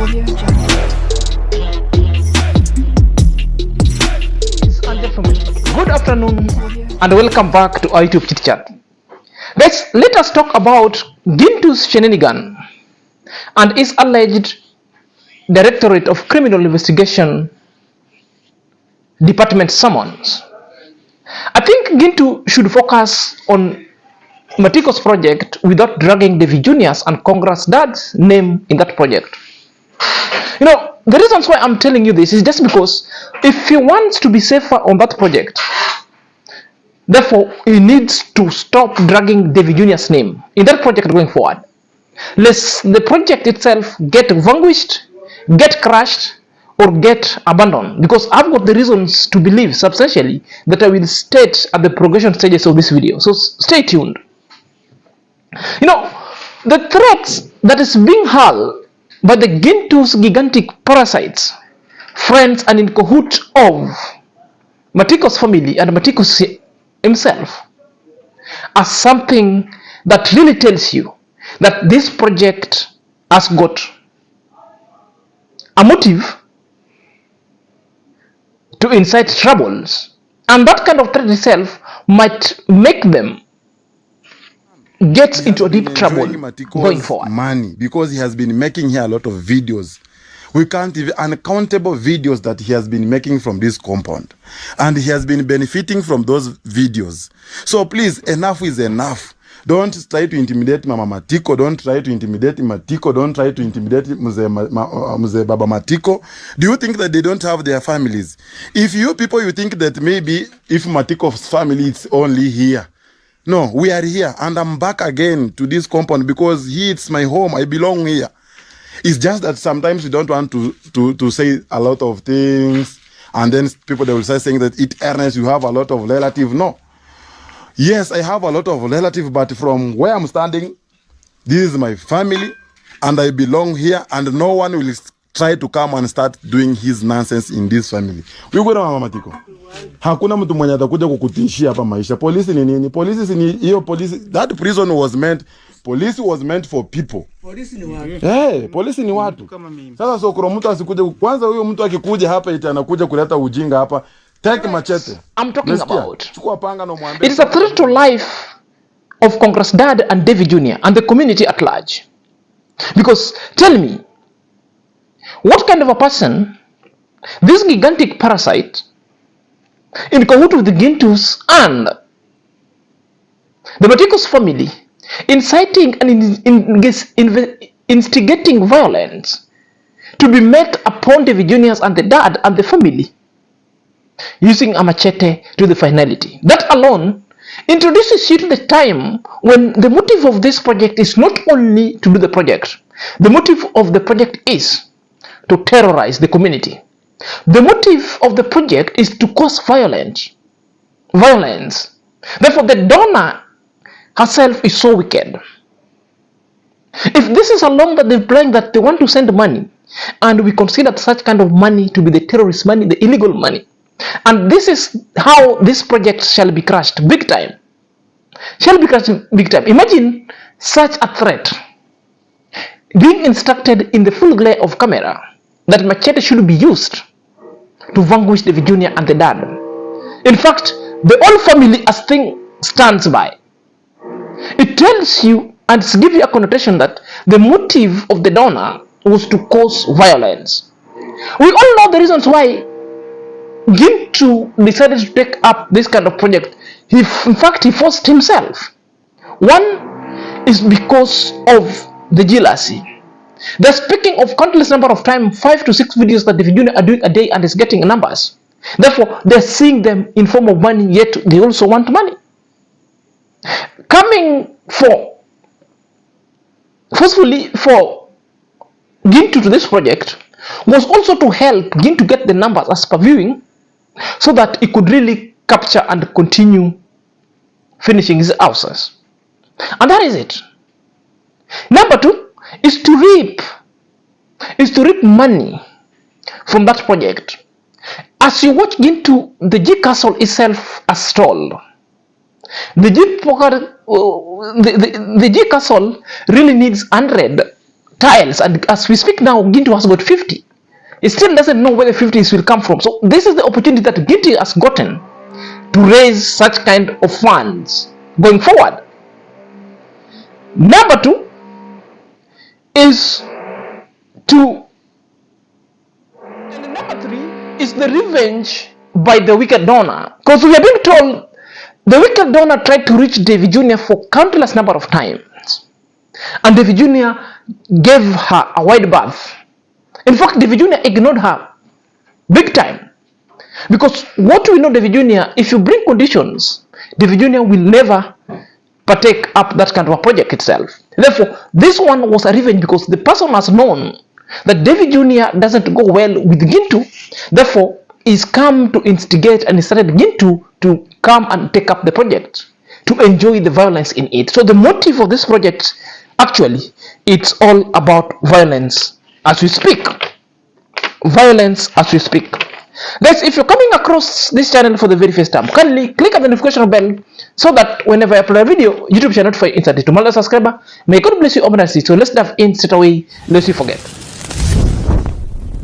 Good afternoon and welcome back to our YouTube chit chat. Guys, let us talk about Gintu's shenanigan and his alleged Directorate of Criminal Investigation Department summons. I think Gintu should focus on Matiko's project without dragging Davyjnr's and Congress Dad's name in that project. You know, the reasons why I'm telling you this is just because if he wants to be safer on that project, therefore he needs to stop dragging Davyjnr's name in that project going forward. Lest the project itself get vanquished, get crushed, or get abandoned. Because I've got the reasons to believe substantially that I will state at the progression stages of this video. So stay tuned. You know, the threats that is being hurled by the Gintu's gigantic parasites, friends and in cahoots of Matiko's family and Matiko himself, are something that really tells you that this project has got a motive to incite troubles, and that kind of threat itself might make them get into a deep trouble going forward. Money, because he has been making here a lot of videos. We can't even uncountable videos that he has been making from this compound, and he has been benefiting from those videos. So please, enough is enough. Don't try to intimidate Mama Matiko. Don't try to intimidate Matiko. Don't try to intimidate Mzee Baba Matiko. Do you think that they don't have their families? If you people, you think that maybe if Matiko's family is only here. No, we are here, and I'm back again to this compound because it's my home. I belong here. It's just that sometimes we don't want to say a lot of things, and then people, they will start saying that Ernest, you have a lot of relatives. No. Yes, I have a lot of relatives, but from where I'm standing, this is my family, and I belong here, and no one will try to come and start doing his nonsense in this family. We go to Mama Matiko. Hakuna mtu mwenye atakuja kukutishia hapa maisha. Polisi ni nini? Polisi ni hiyo polisi. That prison was meant, police was meant for people. Polisi ni watu. Polisi ni watu. Sasa so kuna mtu asikuje, kwanza huyo mtu akikuja hapa eti anakuja kuleta ujinga hapa. Take machete. I'm talking about. It is a threat to life of Congress Dad and Davyjnr and the community at large. Because tell me, what kind of a person this gigantic parasite in cahoots with the Gintus and the Matiko's family, inciting and instigating violence to be met upon Davyjnr's and the dad and the family, using a machete to the finality. That alone introduces you to the time when the motive of this project is not only to do the project. The motive of the project is to terrorize the community. The motive of the project is to cause violence. Therefore, the donor herself is so wicked. If this is along that they're playing that they want to send money, and we consider such kind of money to be the terrorist money, the illegal money, and this is how this project shall be crushed big time. Imagine such a threat being instructed in the full glare of camera that machete should be used to vanquish Davyjnr and the dad. In fact, the whole family as thing stands by. It tells you and gives you a connotation that the motive of the donor was to cause violence. We all know the reasons why Gintu decided to take up this kind of project. In fact, he forced himself. One is because of the jealousy. They're speaking of countless number of times, 5 to 6 videos that Davyjnr are doing a day and is getting numbers. Therefore, they're seeing them in form of money, yet they also want money. Coming forcefully for Gintu to this project was also to help Gintu get the numbers as per viewing, so that he could really capture and continue finishing his houses. And that is it. Number 2 is to reap money from that project. As you watch Gintu, the G Castle itself has stalled. The G Castle really needs 100 tiles, and as we speak now, Gintu has got 50. He still doesn't know where the 50s will come from. So this is the opportunity that Gintu has gotten to raise such kind of funds going forward. Number two is and number three is the revenge by the wicked donor, because we are being told the wicked donor tried to reach Davyjnr for countless number of times, and Davyjnr gave her a wide berth. In fact, Davyjnr ignored her big time, because what we know, Davyjnr, if you bring conditions, Davyjnr will never partake up that kind of a project itself. Therefore, this one was a revenge because the person has known that Davyjnr doesn't go well with Gintu. Therefore, he's come to instigate and he started Gintu to come and take up the project, to enjoy the violence in it. So the motive of this project, actually, it's all about violence as we speak. Violence as we speak. Guys, if you're coming across this channel for the very first time, kindly click on the notification bell so that whenever I upload a video, YouTube shall notify instantly. To my subscriber, may God bless you abundantly. So let's dive in straight away, lest you forget.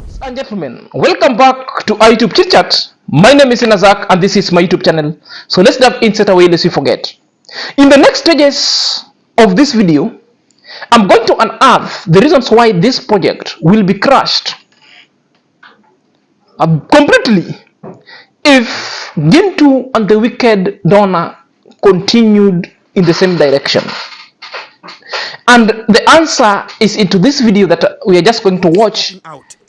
Ladies and gentlemen, welcome back to our YouTube chit chat. My name is Inazak and this is my YouTube channel. So let's dive in straight away, lest you forget. In the next stages of this video, I'm going to unearth the reasons why this project will be crushed completely if Gintu and the wicked donor continued in the same direction. And the answer is into this video that we are just going to watch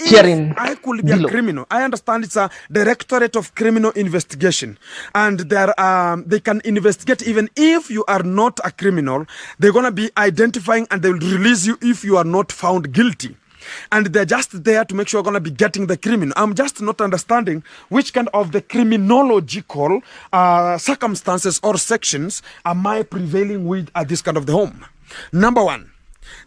here in I could be below. a criminal. I understand it's a Directorate of Criminal Investigation, and they can investigate even if you are not a criminal. They're gonna be identifying and they will release you if you are not found guilty. And they're just there to make sure you're going to be getting the criminal. I'm just not understanding which kind of the criminological circumstances or sections am I prevailing with at this kind of the home. Number one,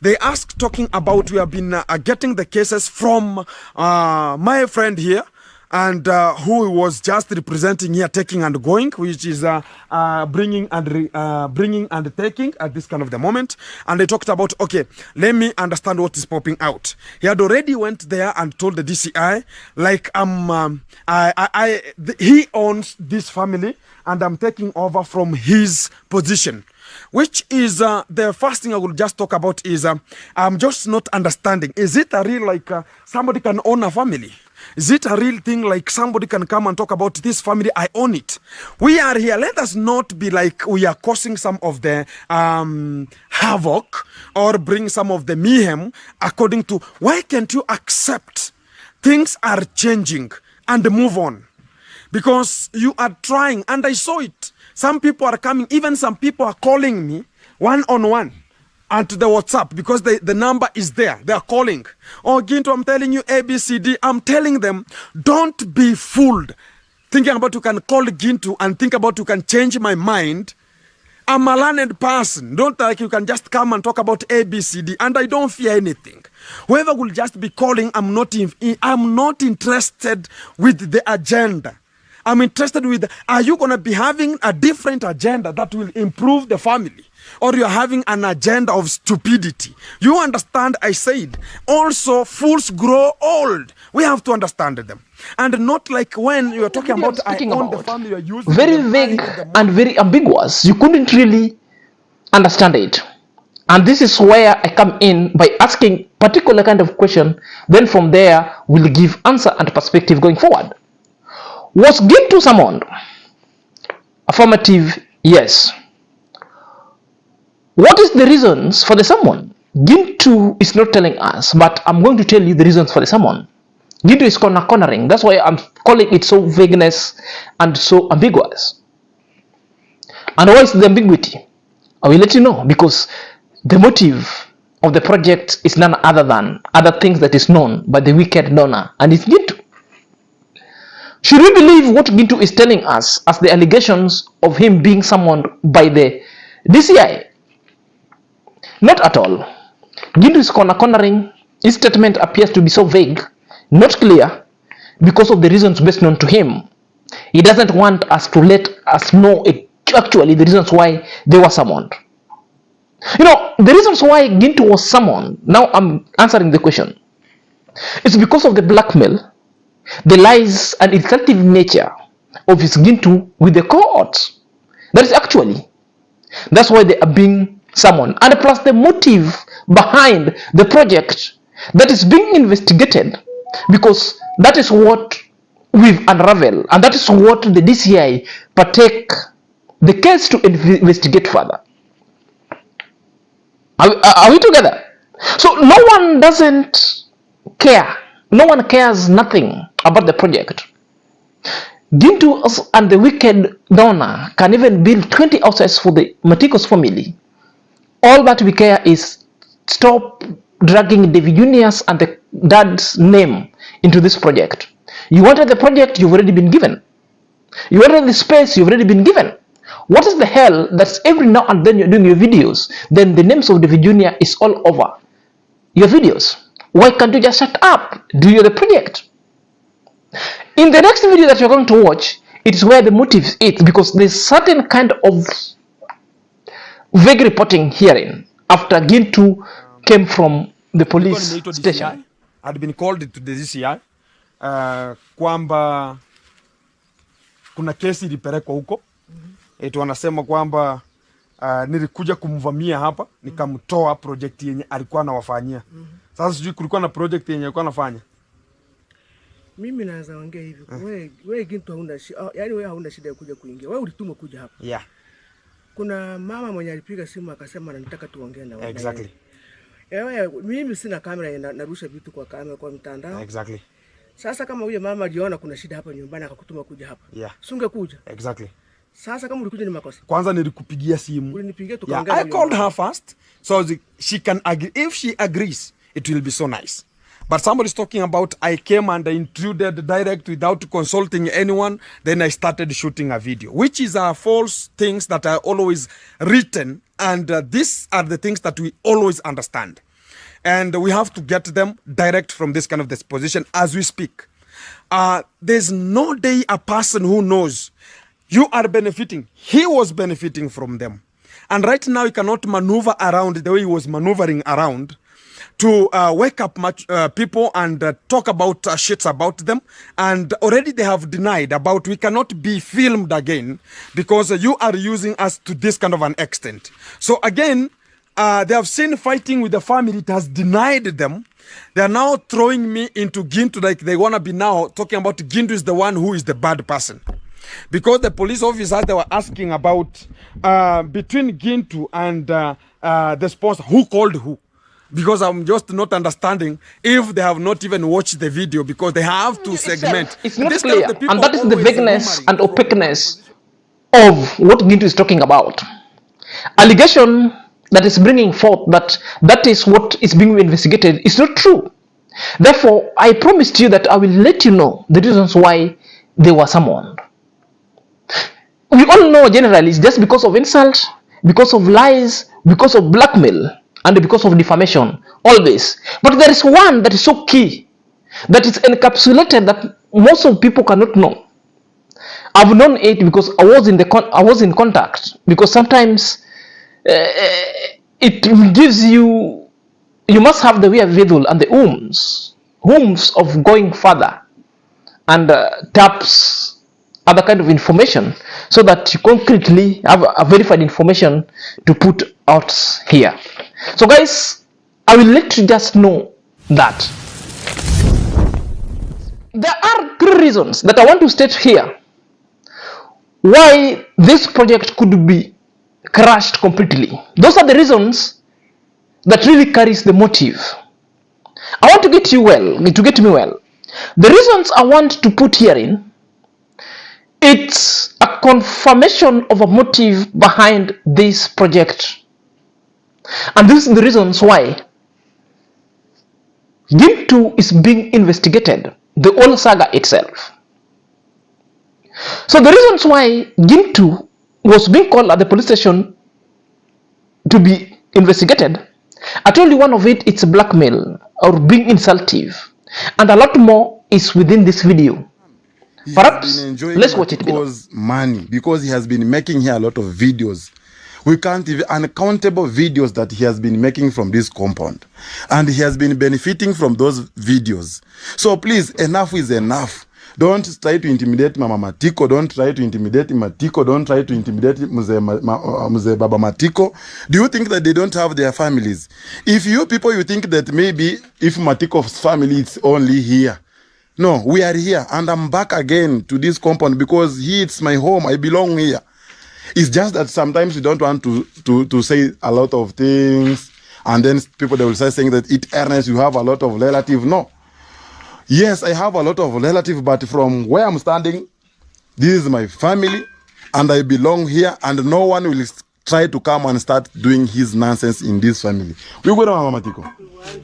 they ask talking about we have been getting the cases from my friend here, and who was just representing here, taking and going, which is bringing and taking at this kind of the moment. And they talked about, okay, let me understand what is popping out. He had already went there and told the DCI, like, he owns this family and I'm taking over from his position. Which is the first thing I will just talk about is I'm just not understanding. Is it a real, like, somebody can own a family? Is it a real thing, like somebody can come and talk about this family, I own it? We are here. Let us not be like we are causing some of the havoc or bring some of the mayhem according to, why can't you accept things are changing and move on? Because you are trying, and I saw it. Some people are coming, even some people are calling me one-on-one and to the WhatsApp because the number is there. They are calling. Oh, Gintu, I'm telling you ABCD. I'm telling them, don't be fooled. Thinking about you can call Gintu and think about you can change my mind. I'm a learned person. Don't like you can just come and talk about ABCD, and I don't fear anything. Whoever will just be calling, I'm not interested with the agenda. I'm interested with, are you going to be having a different agenda that will improve the family? Or you're having an agenda of stupidity? You understand, I said. Also, fools grow old. We have to understand them. And not like when you're talking about, I own the family, you're using very vague and very ambiguous. You couldn't really understand it. And this is where I come in by asking particular kind of question. Then from there, we'll give answer and perspective going forward. Was Gintu summoned? Affirmative, yes. What is the reasons for the summon? Gintu is not telling us, but I'm going to tell you the reasons for the summon. Gintu is cornering. That's why I'm calling it so vagueness and so ambiguous. And why is the ambiguity? I will let you know, because the motive of the project is none other than other things that is known by the wicked donor, and it's Gintu. Should we believe what Gintu is telling us as the allegations of him being summoned by the DCI? Not at all. Gintu is cornering. His statement appears to be so vague, not clear, because of the reasons best known to him. He doesn't want us to let us know actually the reasons why they were summoned. You know, the reasons why Gintu was summoned, now I'm answering the question. It's because of the blackmail, the lies and insultive nature of his Gintu with the courts. That is actually, that's why they are being summoned. And plus the motive behind the project that is being investigated, because that is what we've unraveled, and that is what the DCI partake the case to investigate further. Are we together? So no one doesn't care. No one cares nothing about the project. Gintu and the wicked donor can even build 20 houses for the Matiko's family. All that we care is stop dragging Davyjnr's and the dad's name into this project. You wanted the project, you've already been given. You wanted the space, you've already been given. What is the hell that's every now and then you're doing your videos, then the names of Davyjnr is all over your videos? Why can't you just shut up? Do you the project? In the next video that you're going to watch, it's where the motive is, because there's certain kind of vague reporting hearing after Gintu came from the police station. Had been called to the DCI kwamba kuna kesi ilipelekwa huko. Wanasema kwamba nilikuja kumvamia hapa nikamtoa project yenye alikuwa anawafanyia. Sasa sijui kulikuwa na project yenye alikuwa anafanya. Mimi naweza ongea hivi. Wewe Gintu hauna shida, yani wewe hauna shida ya kuja kuingia. Wewe ulitumwa kuja hapa. Yeah. Kuna mama mwenye alipiga simu akasema anataka tuongee na wewe. Exactly. Mimi sina kamera narusha vitu kwa kamera kwa mtandao. Exactly. Sasa kama huyo mama aliona kuna shida hapa nyumbani akakutuma kuja hapa. Yeah. Sungekuja. Exactly. Sasa kama ulikuja ni makosa. Kwanza nilikupigia simu. Ulinipigia tukaongea. I called her first so she can agree. If she agrees, it will be so nice. But somebody's talking about I came and I intruded direct without consulting anyone. Then I started shooting a video, which is false things that are always written. And these are the things that we always understand. And we have to get them direct from this kind of disposition as we speak. There's no day a person who knows you are benefiting. He was benefiting from them. And right now he cannot maneuver around the way he was maneuvering around to wake up people and talk about shits about them. And already they have denied about we cannot be filmed again because you are using us to this kind of an extent. So again, they have seen fighting with the family. It has denied them. They are now throwing me into Gintu like they want to be now talking about Gintu is the one who is the bad person. Because the police officers, they were asking about between Gintu and the sponsor, who called who? Because I'm just not understanding if they have not even watched the video because they have to segment. It's not clear, and that is the vagueness and opaqueness of what Gintu is talking about. Allegation that is bringing forth that is what is being investigated is not true. Therefore, I promised you that I will let you know the reasons why they were summoned. We all know generally it's just because of insult, because of lies, because of blackmail, and because of defamation. All this. But there is one that is so key, that is encapsulated that most of people cannot know. I've known it because I was in contact. Because sometimes it gives you must have the wherewithal and the oomph of going further and taps other kind of information so that you concretely have a verified information to put out here. So guys, I will let you just know that there are 3 reasons that I want to state here why this project could be crashed completely. Those are the reasons that really carries the motive. I want to get me well. The reasons I want to put herein, it's a confirmation of a motive behind this project. And this is the reasons why Gintu is being investigated, the whole saga itself. So the reasons why Gintu was being called at the police station to be investigated, I told you one of it, it's blackmail or being insultive. And a lot more is within this video. Perhaps let's watch it because money, because he has been making here a lot of videos. We can't even uncountable videos that he has been making from this compound, and he has been benefiting from those videos. So please, enough is enough. Don't try to intimidate Mama Matiko. Don't try to intimidate Matiko. Don't try to intimidate Mzee Baba Matiko. Do you think that they don't have their families? If you people, you think that maybe if Matiko's family is only here. No, we are here, and I'm back again to this compound because it's my home. I belong here. It's just that sometimes you don't want to say a lot of things, and then people, they will start saying that Ernest, you have a lot of relatives. No. Yes, I have a lot of relatives, but from where I'm standing, this is my family, and I belong here, and no one will try to come and start doing his nonsense in this family. We go to Mama Matiko.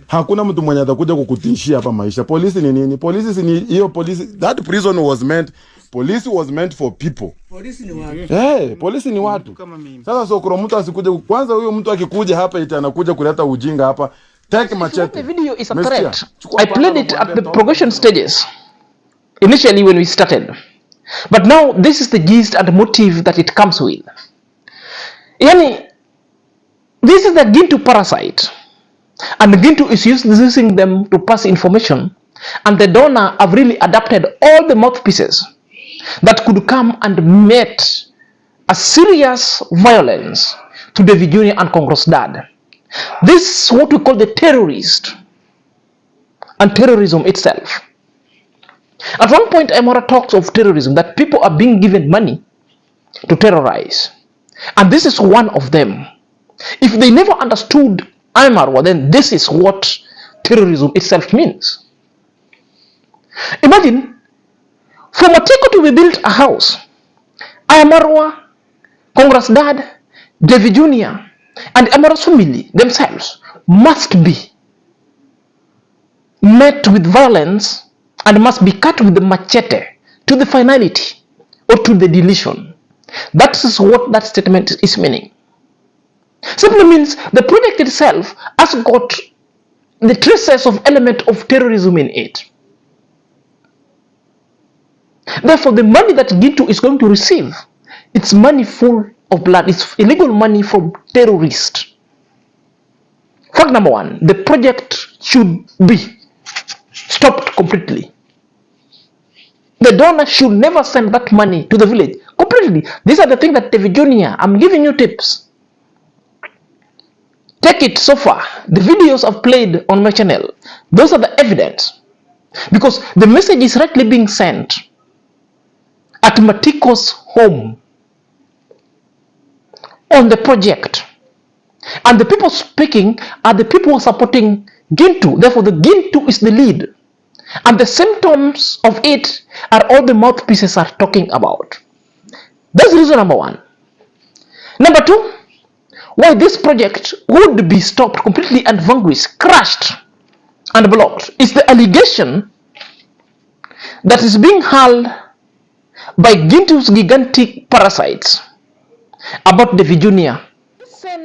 Hakuna mtu mwenye atakuja kukutishia hapa maisha. Polisi ni nini? Polisi ni hiyo polisi. That prison was meant, police was meant for people. Polisi ni watu. Polisi ni watu. Sasa so kuna mtu asikuje, kwanza huyo mtu akikuja hapa eti anakuja kuleta ujinga hapa. Take machete. The video is a threat. I played it at the progression stages, initially when we started. But now this is the gist and the motive that it comes with. Yani, this is the Gintu parasite. And Gintu is using them to pass information. And the donor have really adapted all the mouthpieces that could come and meet a serious violence to Davyjnr and Congress Dad. This is what we call the terrorist and terrorism itself. At one point, Amora talks of terrorism, that people are being given money to terrorize. And this is one of them. If they never understood Amarwa, then this is what terrorism itself means. Imagine, for Matiko to be built a house, Amarwa, Congress Dad, Davyjnr, and Amara's family themselves must be met with violence and must be cut with the machete to the finality or to the deletion. That is what that statement is meaning. Simply means the project itself has got the traces of element of terrorism in it. Therefore, the money that Gintu is going to receive, it's money full of blood. It's illegal money from terrorists. Fact number one, the project should be stopped completely. The donor should never send that money to the village completely. These are the things that Davyjnr, I'm giving you tips. Take it so far. The videos I've played on my channel, those are the evidence. Because the message is rightly being sent at Matiko's home on the project. And the people speaking are the people supporting Gintu. Therefore, the Gintu is the lead. And the symptoms of it are all the mouthpieces are talking about. That's reason number one. Number two, why this project would be stopped completely and vanquished, crushed and blocked is the allegation that is being hurled by Gintu's gigantic parasites about Davyjnr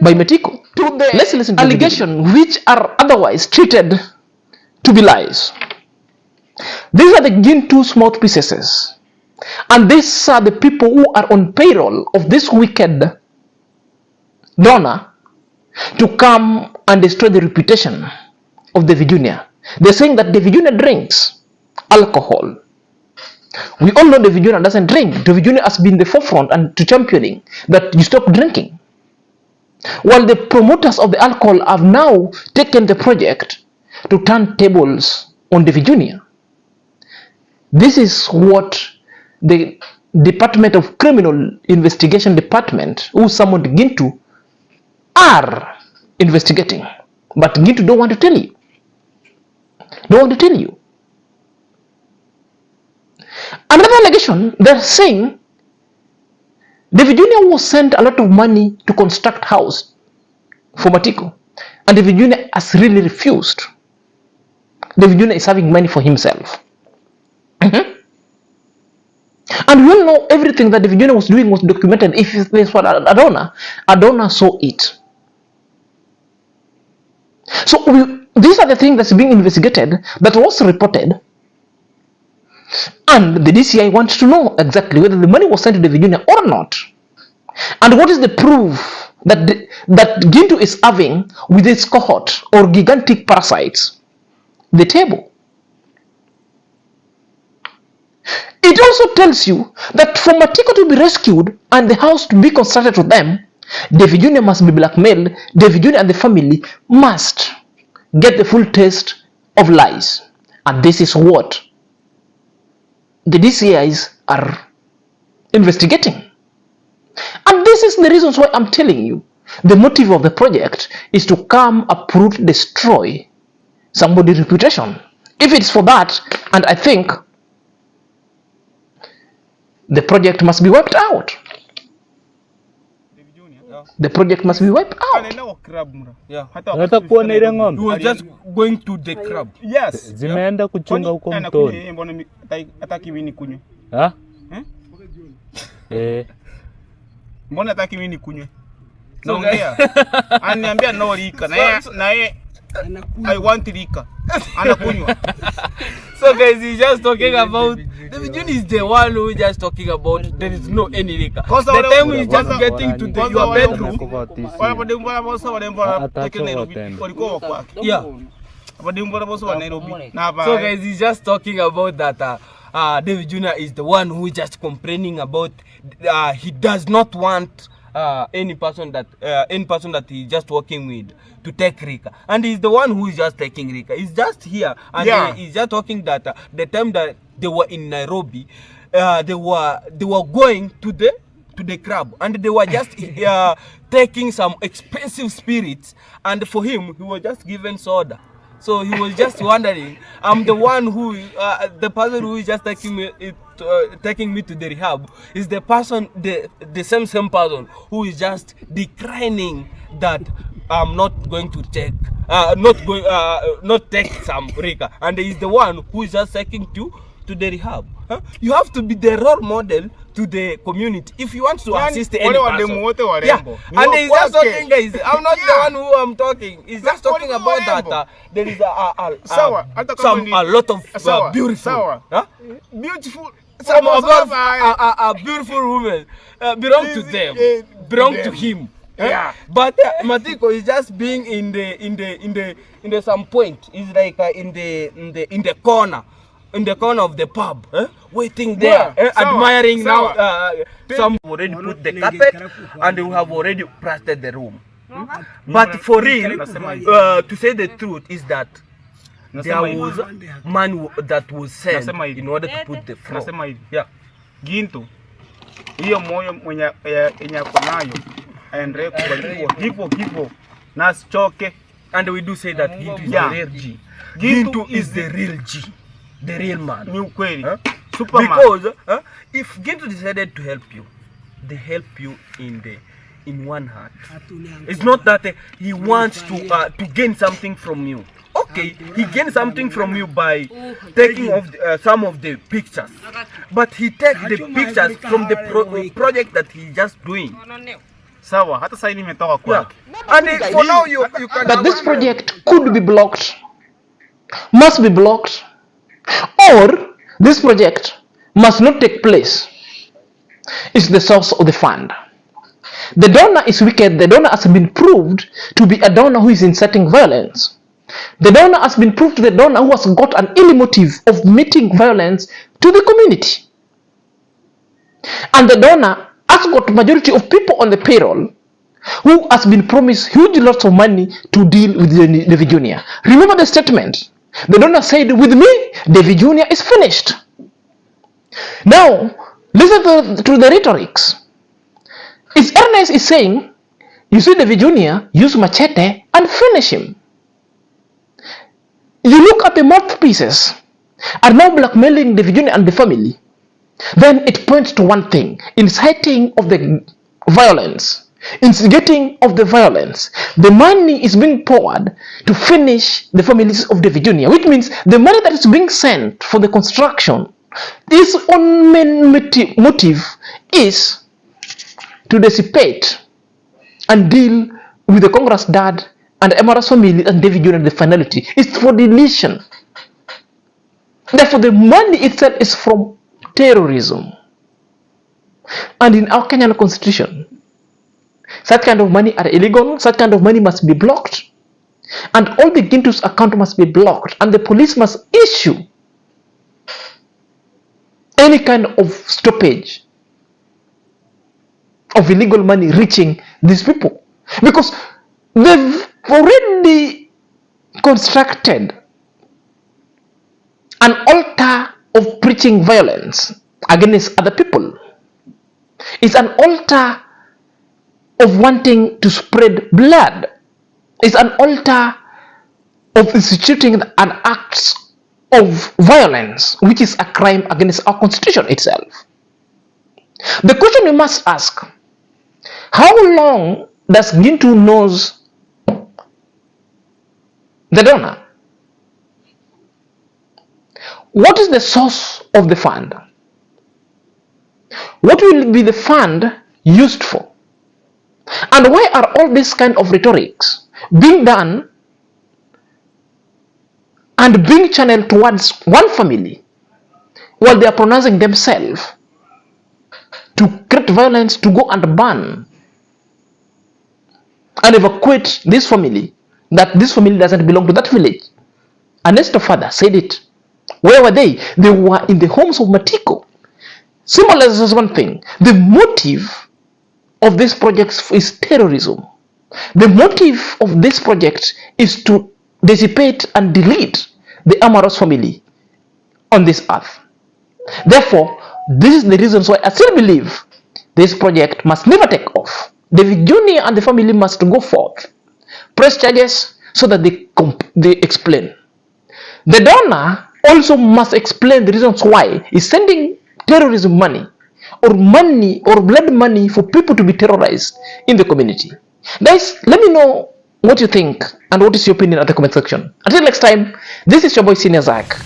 by Matiko. Let's listen to allegations which are otherwise treated to be lies. These are the Gintu's mouthpieces, and these are the people who are on payroll of this wicked donor to come and destroy the reputation of Davyjnr. They're saying that Davyjnr drinks alcohol. We all know Davyjnr doesn't drink. Davyjnr has been the forefront and to championing that you stop drinking. While the promoters of the alcohol have now taken the project to turn tables on Davyjnr. This is what the Department of Criminal Investigation Department, who summoned Gintu, are investigating. But Gintu don't want to tell you. Don't want to tell you. Another allegation, they're saying Davyjnr was sent a lot of money to construct house for Matiko, and Davyjnr has really refused. Davyjnr is having money for himself. And we all know everything that Davyjnr was doing was documented. If this was Adona saw it. So these are the things that's being investigated, that was reported. And the DCI wants to know exactly whether the money was sent to Davyjnr or not. And what is the proof that Gintu is having with its cohort or gigantic parasites, the table. It also tells you that for Matiko to be rescued and the house to be constructed to them, Davyjnr must be blackmailed. Davyjnr and the family must get the full taste of lies. And this is what the DCIs are investigating. And this is the reasons why I'm telling you the motive of the project is to come, uproot, destroy somebody's reputation. If it's for that, and I think the project must be wiped out. The project must be wiped out. Yeah. He was just going to the crab. Yes. Zimeenda kuchunga huko mtoni. Hataki mimi nikunywe. Ha? Mbona hataki mimi nikunywe? Naongea. Ananiambia no lika. Na yeye I want lika. Anakunywa. So guys, he's just talking about Davyjnr is the one who is just talking about there is no any liquor. The time he's just getting to your bedroom. Yeah. So guys, he's just talking about that Davyjnr is the one who is just complaining about he does not want any person that he's just working with to take Rika, and he's the one who is just taking Rika. He's just here and he's just talking that the time that they were in Nairobi, they were going to the club and they were just taking some expensive spirits, and for him he was just given soda. So he was just wondering, I'm the one who, the person who is just taking me to the rehab is the person, the same person who is just declining that I'm not going to take, not take some Rika, and he's the one who is just taking to the rehab. Huh? You have to be the role model to the community if you want to assist any person. Yeah, and he's just talking, guys. I'm not the one who I'm talking. He's just talking about that. There is a lot of beautiful, beautiful. Some of beautiful women belong to them, belong to him. Yeah. But Matiko is just being in the some point. He's like in the corner. In the corner of the pub, waiting there, admiring now. Some already put the carpet and we have already plastered the room. But for real, to say the truth is that there was man that was sent in order to put the floor. Yeah. Gintu, hiyo moyo mwenye konayo aendelee kubarikiwa hivyo na asichoke. And we do say that Gintu is the real G. Gintu is the real G. The real man. Ni ukweli. Superman. Because if Gintu decided to help you, they help you in one heart. It's not that he wants to gain something from you. Okay, he gains something from you by taking off some of the pictures, but he takes the pictures from the project that he's just doing. Sawa, hata sasa nimetoka kwake. And for now you can. That this project could be blocked, must be blocked, or this project must not take place. Is the source of the fund. The donor is wicked. The donor has been proved to be a donor who is inciting violence. The donor has been proved to the donor who has got an ill motive of meeting violence to the community. And the donor has got majority of people on the payroll who has been promised huge lots of money to deal with Davyjnr. Remember the statement. The donor said, with me, Davyjnr is finished. Now, listen to the rhetorics. Ernest is saying, you see Davyjnr, use machete and finish him. You look at the mouthpieces are now blackmailing Davyjnr and the family. Then it points to one thing: inciting of the violence, instigating of the violence. The money is being poured to finish the families of Davyjnr, which means the money that is being sent for the construction, its own main motive is to dissipate and deal with the Congress dad and Emira's family and Davyjnr and the finality. It's for deletion. Therefore, the money itself is from terrorism. And in our Kenyan constitution, Such kind of money are illegal. Such kind of money must be blocked. And all the Gintu's account must be blocked. And the police must issue any kind of stoppage of illegal money reaching these people. Because they've already constructed an altar of preaching violence against other people. It's an altar of wanting to spread blood. It's an altar of instituting an act of violence, which is a crime against our constitution itself. The question we must ask, how long does Gintu knows the donor? What is the source of the fund? What will be the fund used for? And why are all these kind of rhetorics being done and being channeled towards one family while they are pronouncing themselves to create violence, to go and ban and evacuate this family, that this family doesn't belong to that village? Ernesto's father said it. Where were they? They were in the homes of Matiko. Symbolizes is one thing. The motive of this project is terrorism. The motive of this project is to dissipate and delete the Amaros family on this earth. Therefore, this is the reason why I still believe this project must never take off. Davyjnr and the family must go forth, press charges so that they explain. The donor also must explain the reasons why he's sending terrorism money or blood money for people to be terrorized in the community. Guys, let me know what you think and what is your opinion at the comment section. Until next time, this is your boy Senior Zach.